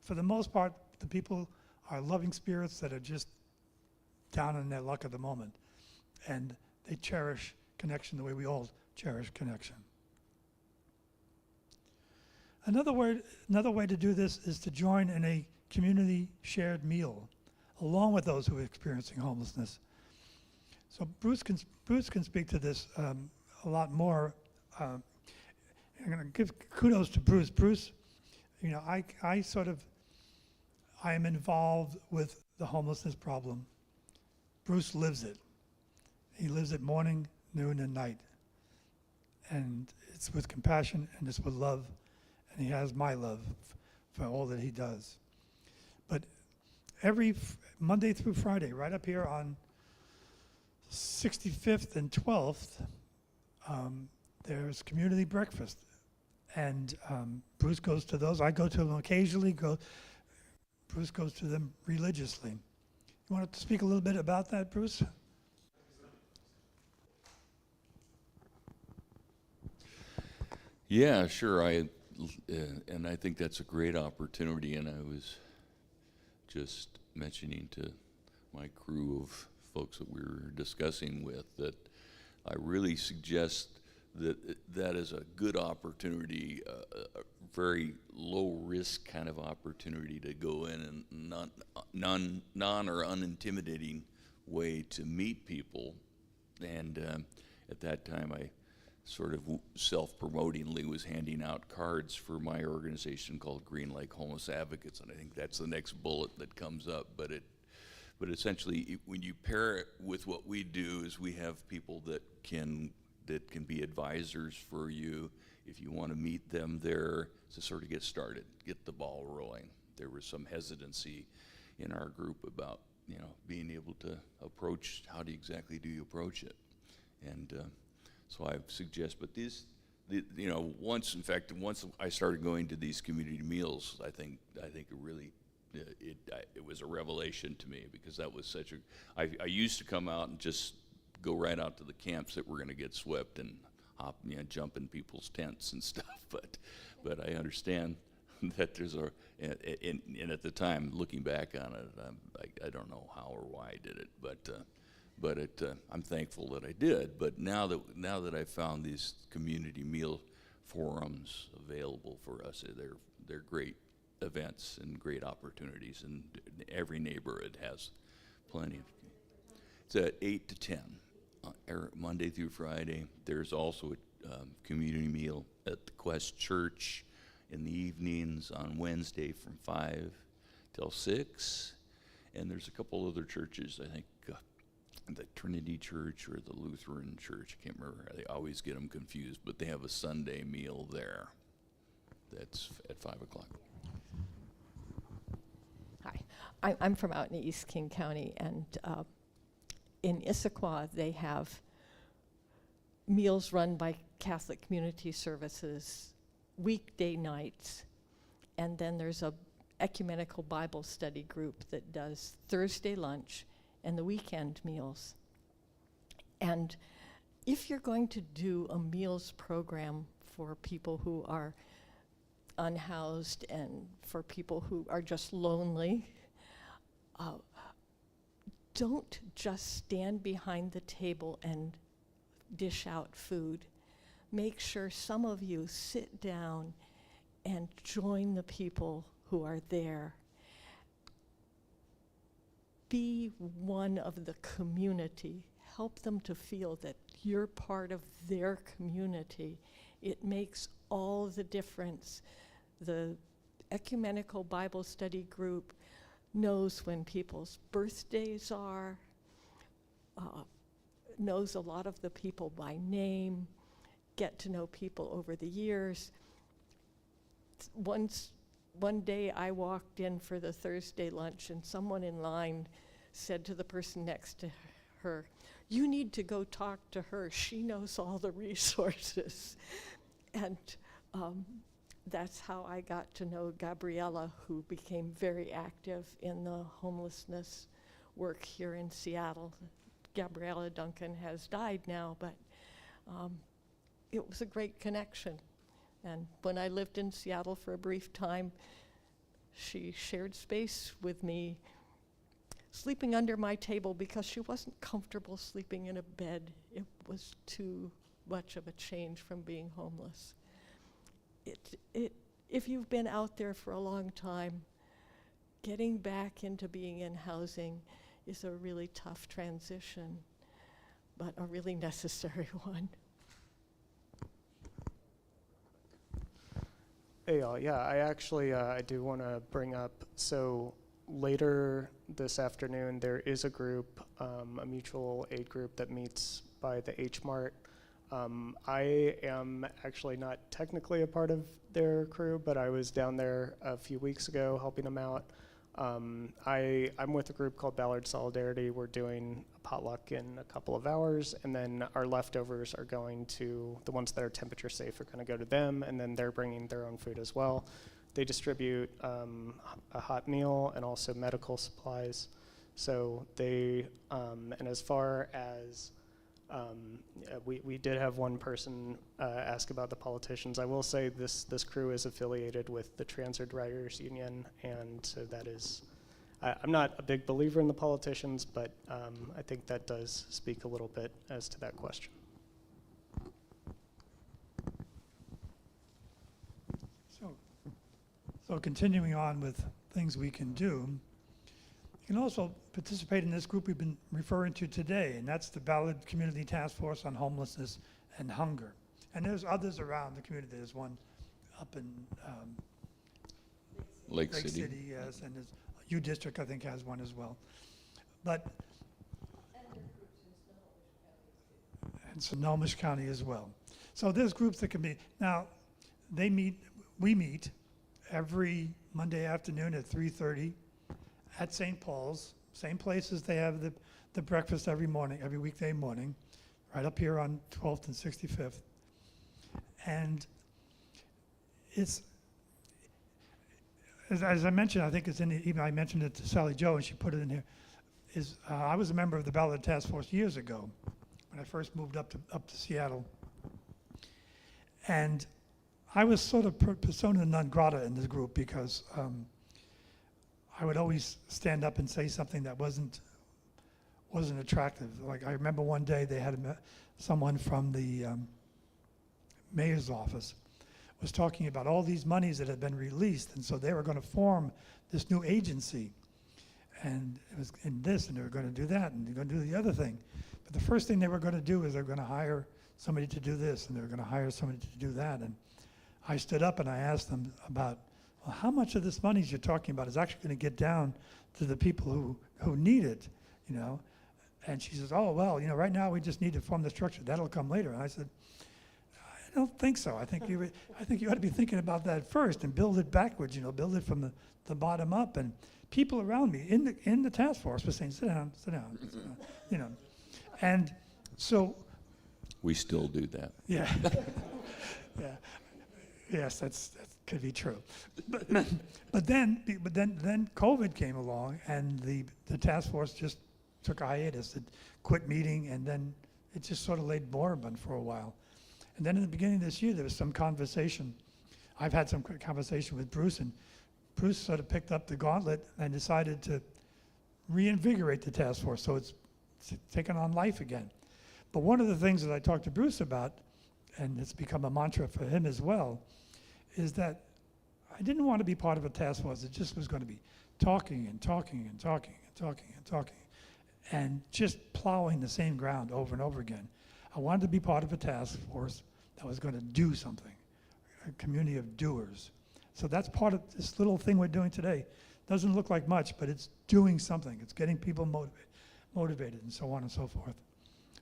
for the most part, the people are loving spirits that are just down in their luck of the moment. And they cherish connection the way we all cherish connection. Another way to do this is to join in a community shared meal along with those who are experiencing homelessness. So Bruce can speak to this a lot more. I'm going to give kudos to Bruce. Bruce, you know, I am involved with the homelessness problem. Bruce lives it. He lives it morning, noon, and night. And it's with compassion and it's with love. And he has my love for all that he does. But every Monday through Friday, right up here on 65th and 12th, there's community breakfast. And Bruce goes to those. I go to them occasionally. Bruce goes to them religiously. You want to speak a little bit about that, Bruce? Yeah, sure. And I think that's a great opportunity. And I was just mentioning to my crew of folks that we were discussing with that I really suggest that that is a good opportunity, a very low risk kind of opportunity to go in and non or unintimidating way to meet people. And at that time I sort of self-promotingly was handing out cards for my organization called Green Lake Homeless Advocates, and I think that's the next bullet that comes up. But essentially, when you pair it with what we do, is we have people that can be advisors for you if you want to meet them there to sort of get started, get the ball rolling. There was some hesitancy in our group about, you know, being able to approach, how exactly do you approach it? And so I suggest, but you know, once I started going to these community meals, I think it really, it was a revelation to me, because that was such I used to come out and just go right out to the camps that were going to get swept and jump in people's tents and stuff. But I understand that there's and at the time, looking back on it, I don't know how or why I did it, but I'm thankful that I did. But now that I've found these community meal forums available for us, they're great events and great opportunities, and every neighborhood has plenty of. It's at 8 to 10, Monday through Friday. There's also a community meal at the Quest Church in the evenings on Wednesday from 5 till 6, and there's a couple other churches, I think, the Trinity Church or the Lutheran Church, I can't remember. I always get them confused, but they have a Sunday meal there. That's at 5 o'clock. I'm from out in East King County, and in Issaquah, they have meals run by Catholic Community Services weekday nights, and then there's a ecumenical Bible study group that does Thursday lunch and the weekend meals. And if you're going to do a meals program for people who are unhoused and for people who are just lonely, don't just stand behind the table and dish out food. Make sure some of you sit down and join the people who are there. Be one of the community. Help them to feel that you're part of their community. It makes all the difference. The ecumenical Bible study group knows when people's birthdays are, knows a lot of the people by name, get to know people over the years. One day I walked in for the Thursday lunch, and someone in line said to the person next to her, "You need to go talk to her. She knows all the resources." And that's how I got to know Gabriella, who became very active in the homelessness work here in Seattle. Gabriella Duncan has died now, but it was a great connection. And when I lived in Seattle for a brief time, she shared space with me, sleeping under my table because she wasn't comfortable sleeping in a bed. It was too much of a change from being homeless. If you've been out there for a long time, getting back into being in housing is a really tough transition, but a really necessary one. Hey y'all, yeah, I actually, I do want to bring up, so later this afternoon there is a group, a mutual aid group that meets by the H Mart. I am actually not technically a part of their crew, but I was down there a few weeks ago helping them out. I'm with a group called Ballard Solidarity. We're doing a potluck in a couple of hours, and then our leftovers are going to, the ones that are temperature safe are going to go to them, and then they're bringing their own food as well. They distribute a hot meal and also medical supplies. So they, and as far as, we did have one person ask about the politicians. I will say this crew is affiliated with the Transit Riders Union, and so that is, I'm not a big believer in the politicians, but I think that does speak a little bit as to that question. So continuing on with things we can do, you can also participate in this group we've been referring to today, and that's the Ballard Community Task Force on Homelessness and Hunger. And there's others around the community. There's one up in Lake Lake City. City, yes, and there's U District, I think, has one as well. But and Snohomish County as well. So there's groups that can be, now, we meet every Monday afternoon at 3:30 at St. Paul's, same places they have the breakfast every morning, every weekday morning, right up here on 12th and 65th. And it's, as I mentioned, I think it's in the, even I mentioned it to Sally Jo and she put it in here, is I was a member of the Ballard Task Force years ago when I first moved up to Seattle. And I was sort of persona non grata in this group because I would always stand up and say something that wasn't attractive. Like I remember one day they had someone from the mayor's office was talking about all these monies that had been released, and so they were going to form this new agency, and it was in this, and they were going to do that, and they're going to do the other thing. But the first thing they were going to do is they're going to hire somebody to do this, and they were going to hire somebody to do that. And I stood up and I asked them about, well, how much of this money you're talking about is actually going to get down to the people who need it, you know? And she says, oh, well, you know, right now we just need to form the structure. That'll come later. And I said, don't think so. I think you ought to be thinking about that first and build it backwards. Build it from the bottom up. And people around me in the task force were saying, "Sit down, sit down," sit down," And so, We still do that. yeah, yeah, yes, that could be true. But then COVID came along, and the task force just took a hiatus. It quit meeting, and then it just sort of laid moribund for a while. And then in the beginning of this year, there was some conversation. I've had some conversation with Bruce, and Bruce sort of picked up the gauntlet and decided to reinvigorate the task force, so it's taken on life again. But one of the things that I talked to Bruce about, and it's become a mantra for him as well, is that I didn't want to be part of a task force that just was going to be talking and talking and talking and talking and talking and just plowing the same ground over and over again. I wanted to be part of a task force that was going to do something, a community of doers. So that's part of this little thing we're doing today. Doesn't look like much, but it's doing something. It's getting people motivated and so on and so forth.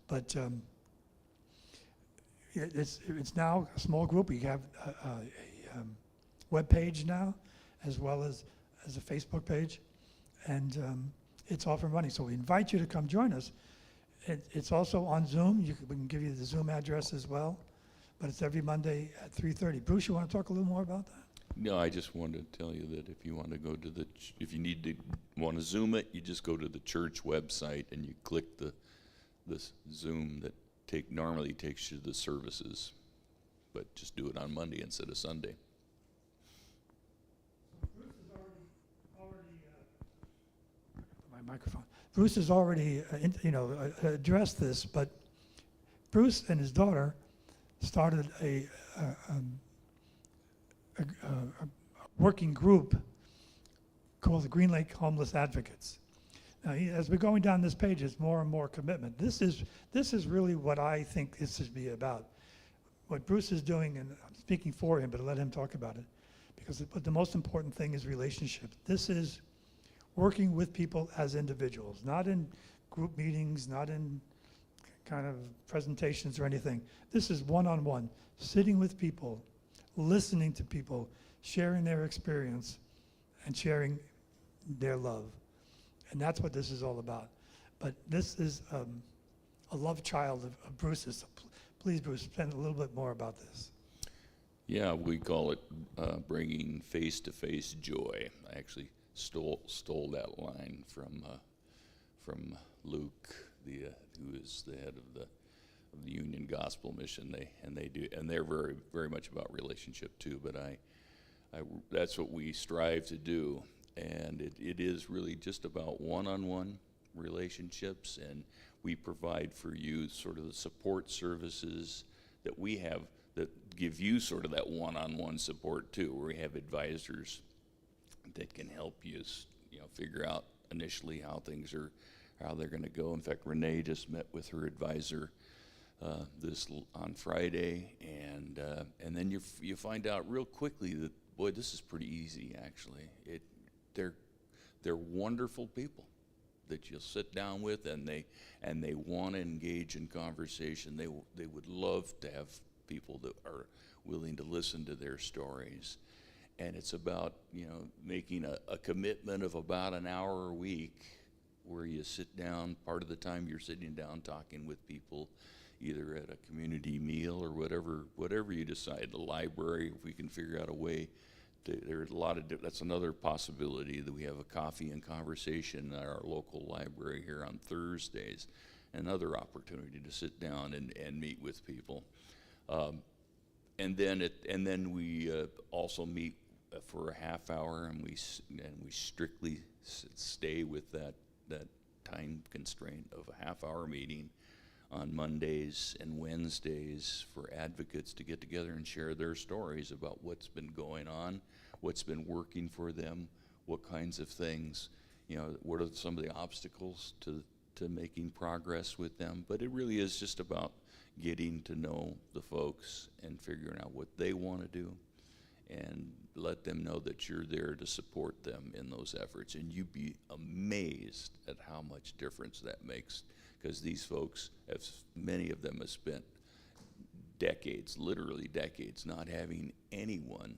But it's now a small group. We have a web page now, as well as a Facebook page, and it's off and running. So we invite you to come join us. It's also on Zoom. We can give you the Zoom address as well, but it's every Monday at 3:30. Bruce, you want to talk a little more about that? No, I just wanted to tell you that if you want to go to if you want to Zoom it, you just go to the church website and you click this Zoom that normally takes you to the services, but just do it on Monday instead of Sunday. Bruce has my microphone. Bruce has already addressed this, but Bruce and his daughter started a working group called the Green Lake Homeless Advocates. Now, as we're going down this page, it's more and more commitment. This is really what I think this should be about. What Bruce is doing, and I'm speaking for him, but I'll let him talk about it, because the most important thing is relationship. This is working with people as individuals, not in group meetings, not in kind of presentations or anything. This is one-on-one, sitting with people, listening to people, sharing their experience, and sharing their love. And that's what this is all about. But this is a love child of Bruce's. So please, Bruce, spend a little bit more about this. Yeah, we call it bringing face-to-face joy. I actually stole that line from Luke, who is the head of the Union Gospel Mission. They're very, very much about relationship too. But that's what we strive to do, and it is really just about one-on-one relationships, and we provide for you sort of the support services that we have that give you sort of that one-on-one support too, where we have advisors that can help you, figure out initially how they're going to go. In fact, Renee just met with her advisor on Friday, and then you find out real quickly that, boy, this is pretty easy actually. They're wonderful people that you'll sit down with, and they want to engage in conversation. They would love to have people that are willing to listen to their stories. And it's about, making a commitment of about an hour a week where you sit down. Part of the time you're sitting down talking with people, either at a community meal or whatever you decide. The library, if we can figure out a way. There's a lot of that's another possibility, that we have a coffee and conversation at our local library here on Thursdays. Another opportunity to sit down and meet with people. And then we also meet for a half hour, and we strictly stay with that time constraint of a half-hour meeting on Mondays and Wednesdays for advocates to get together and share their stories about what's been going on, what's been working for them, what kinds of things, what are some of the obstacles to making progress with them. But it really is just about getting to know the folks and figuring out what they want to do, and let them know that you're there to support them in those efforts. And you'd be amazed at how much difference that makes, because these folks, many of them have spent decades, literally decades, not having anyone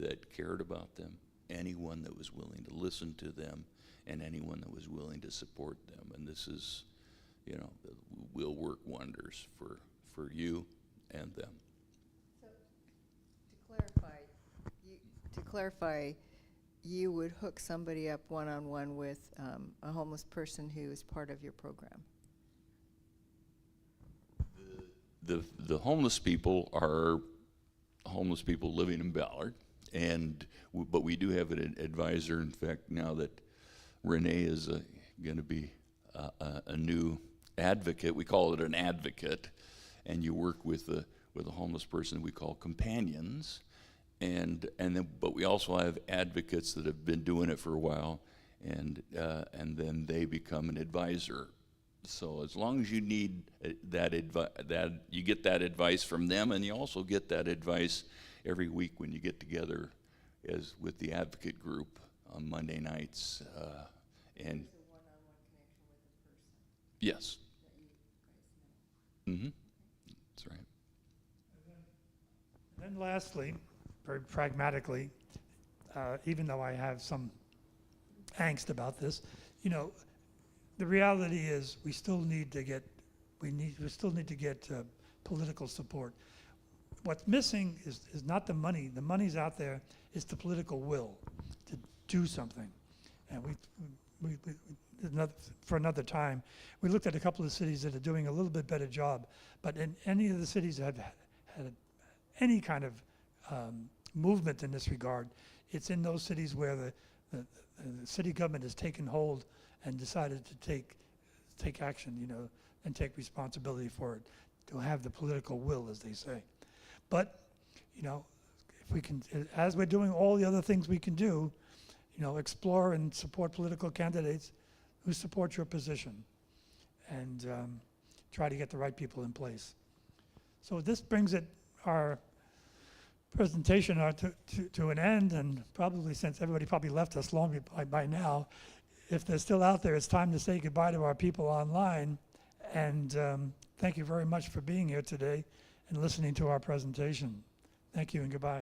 that cared about them, anyone that was willing to listen to them, and anyone that was willing to support them. And this is, you know, will work wonders for you and them. To clarify, you would hook somebody up one-on-one with a homeless person who is part of your program? The homeless people are homeless people living in Ballard, and but we do have an advisor. In fact, now that Renee is going to be a new advocate, we call it an advocate, and you work with a homeless person we call companions, and then but we also have advocates that have been doing it for a while, and then they become an advisor. So as long as you need that you get that advice from them, and you also get that advice every week when you get together as with the advocate group on Monday nights. And There's a one-on-one connection with the person yes, that you guys know. that's right. Then lastly, very pragmatically, even though I have some angst about this, you know, the reality is we still need to get political support. What's missing is not the money. The money's out there. It's the political will to do something. And for another time, we looked at a couple of cities that are doing a little bit better job. But in any of the cities that have had any kind of movement in this regard, it's in those cities where the city government has taken hold and decided to take action, you know, and take responsibility for it, to have the political will, as they say. But, you know, if we can, as we're doing all the other things we can do, you know, explore and support political candidates who support your position, and try to get the right people in place. So this brings our presentation to an end, and probably, since everybody probably left us long by now, if they're still out there, it's time to say goodbye to our people online. And thank you very much for being here today and listening to our presentation. Thank you and goodbye.